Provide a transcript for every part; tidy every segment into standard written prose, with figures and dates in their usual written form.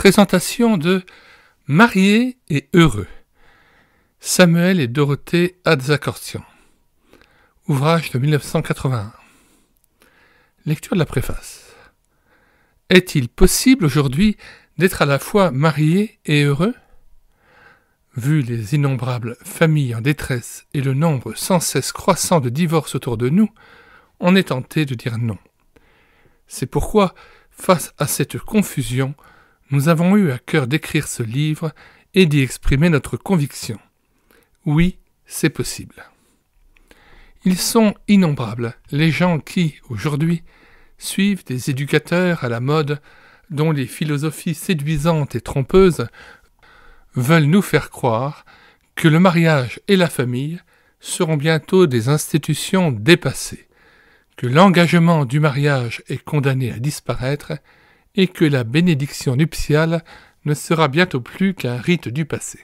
Présentation de Mariés et heureux. Samuel et Dorothée Hadzakhortian. Ouvrage de 1981. Lecture de la préface. Est-il possible aujourd'hui d'être à la fois marié et heureux ? Vu les innombrables familles en détresse et le nombre sans cesse croissant de divorces autour de nous, on est tenté de dire non. C'est pourquoi, face à cette confusion, nous avons eu à cœur d'écrire ce livre et d'y exprimer notre conviction. Oui, c'est possible. Ils sont innombrables, les gens qui, aujourd'hui, suivent des éducateurs à la mode dont les philosophies séduisantes et trompeuses veulent nous faire croire que le mariage et la famille seront bientôt des institutions dépassées, que l'engagement du mariage est condamné à disparaître et que la bénédiction nuptiale ne sera bientôt plus qu'un rite du passé.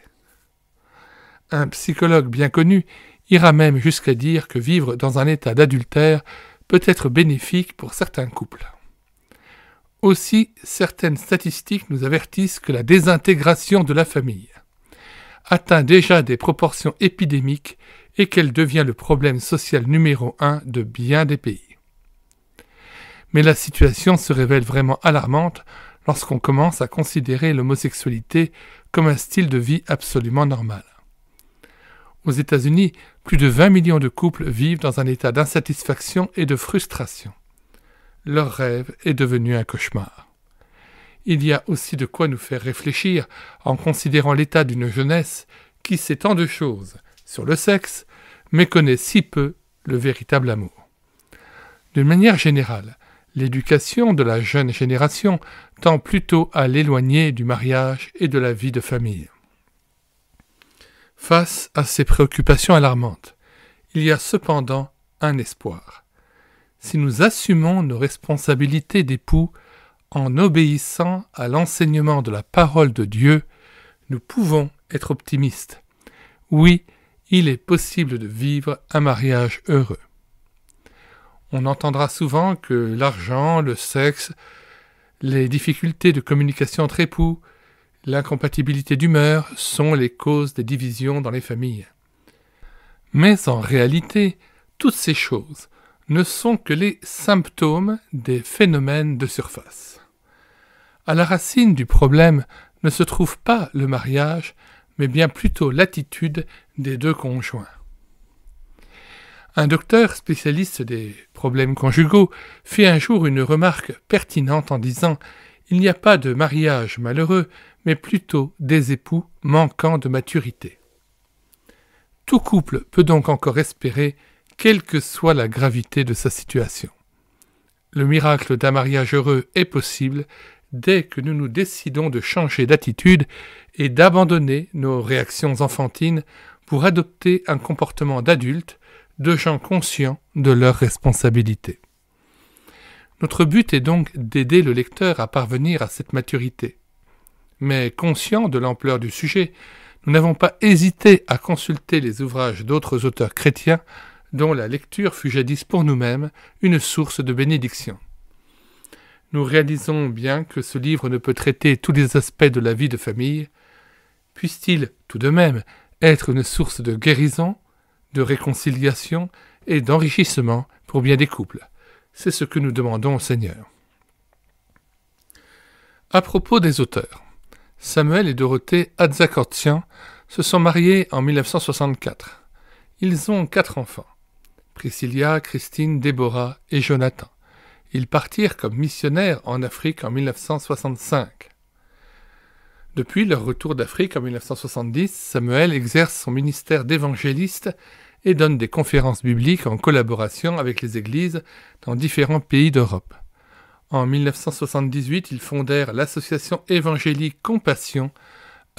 Un psychologue bien connu ira même jusqu'à dire que vivre dans un état d'adultère peut être bénéfique pour certains couples. Aussi, certaines statistiques nous avertissent que la désintégration de la famille atteint déjà des proportions épidémiques et qu'elle devient le problème social numéro 1 de bien des pays. Mais la situation se révèle vraiment alarmante lorsqu'on commence à considérer l'homosexualité comme un style de vie absolument normal. Aux États-Unis, plus de 20 millions de couples vivent dans un état d'insatisfaction et de frustration. Leur rêve est devenu un cauchemar. Il y a aussi de quoi nous faire réfléchir en considérant l'état d'une jeunesse qui sait tant de choses sur le sexe, mais connaît si peu le véritable amour. D'une manière générale, l'éducation de la jeune génération tend plutôt à l'éloigner du mariage et de la vie de famille. Face à ces préoccupations alarmantes, il y a cependant un espoir. Si nous assumons nos responsabilités d'époux en obéissant à l'enseignement de la parole de Dieu, nous pouvons être optimistes. Oui, il est possible de vivre un mariage heureux. On entendra souvent que l'argent, le sexe, les difficultés de communication entre époux, l'incompatibilité d'humeur sont les causes des divisions dans les familles. Mais en réalité, toutes ces choses ne sont que les symptômes des phénomènes de surface. À la racine du problème ne se trouve pas le mariage, mais bien plutôt l'attitude des deux conjoints. Un docteur spécialiste des problèmes conjugaux fit un jour une remarque pertinente en disant « Il n'y a pas de mariage malheureux, mais plutôt des époux manquant de maturité. » Tout couple peut donc encore espérer, quelle que soit la gravité de sa situation. Le miracle d'un mariage heureux est possible dès que nous nous décidons de changer d'attitude et d'abandonner nos réactions enfantines pour adopter un comportement d'adulte, de gens conscients de leurs responsabilités. Notre but est donc d'aider le lecteur à parvenir à cette maturité. Mais conscients de l'ampleur du sujet, nous n'avons pas hésité à consulter les ouvrages d'autres auteurs chrétiens dont la lecture fut jadis pour nous-mêmes une source de bénédiction. Nous réalisons bien que ce livre ne peut traiter tous les aspects de la vie de famille. Puisse-t-il, tout de même, être une source de guérison, de réconciliation et d'enrichissement pour bien des couples. C'est ce que nous demandons au Seigneur. À propos des auteurs, Samuel et Dorothée Hadzakhortian se sont mariés en 1964. Ils ont 4 enfants, Priscilla, Christine, Déborah et Jonathan. Ils partirent comme missionnaires en Afrique en 1965. Depuis leur retour d'Afrique en 1970, Samuel exerce son ministère d'évangéliste et donne des conférences bibliques en collaboration avec les églises dans différents pays d'Europe. En 1978, ils fondèrent l'association évangélique Compassion,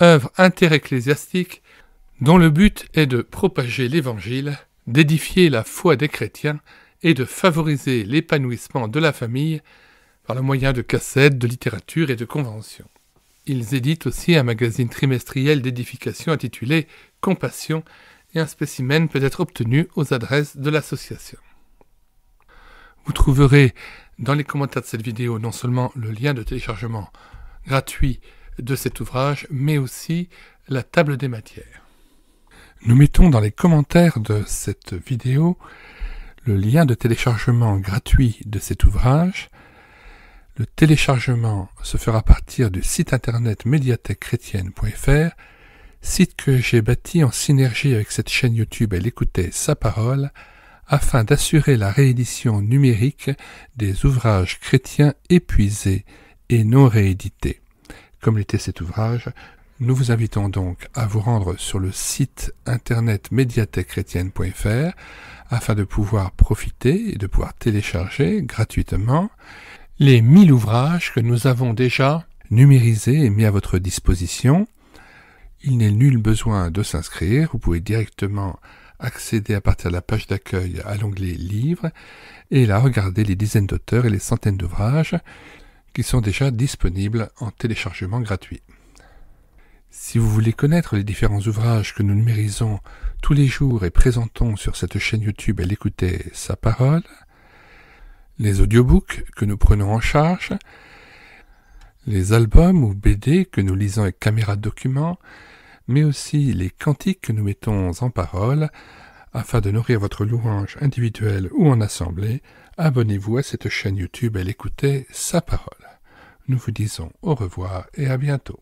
œuvre interecclésiastique dont le but est de propager l'Évangile, d'édifier la foi des chrétiens et de favoriser l'épanouissement de la famille par le moyen de cassettes, de littérature et de conventions. Ils éditent aussi un magazine trimestriel d'édification intitulé « Compassion » et un spécimen peut être obtenu aux adresses de l'association. Vous trouverez dans les commentaires de cette vidéo non seulement le lien de téléchargement gratuit de cet ouvrage, mais aussi la table des matières. Nous mettons dans les commentaires de cette vidéo le lien de téléchargement gratuit de cet ouvrage. Le téléchargement se fera à partir du site internet médiathèquechrétienne.fr, site que j'ai bâti en synergie avec cette chaîne YouTube Elle écoutait sa parole, afin d'assurer la réédition numérique des ouvrages chrétiens épuisés et non réédités. Comme l'était cet ouvrage, nous vous invitons donc à vous rendre sur le site internet médiathèquechrétienne.fr afin de pouvoir profiter et de pouvoir télécharger gratuitement les 1000 ouvrages que nous avons déjà numérisés et mis à votre disposition. Il n'est nul besoin de s'inscrire, vous pouvez directement accéder à partir de la page d'accueil à l'onglet Livres et là regarder les dizaines d'auteurs et les centaines d'ouvrages qui sont déjà disponibles en téléchargement gratuit. Si vous voulez connaître les différents ouvrages que nous numérisons tous les jours et présentons sur cette chaîne YouTube Elle écoutait sa parole, les audiobooks que nous prenons en charge, les albums ou BD que nous lisons avec caméra de document, mais aussi les cantiques que nous mettons en parole, afin de nourrir votre louange individuelle ou en assemblée, abonnez-vous à cette chaîne YouTube Elle écoutait sa parole. Nous vous disons au revoir et à bientôt.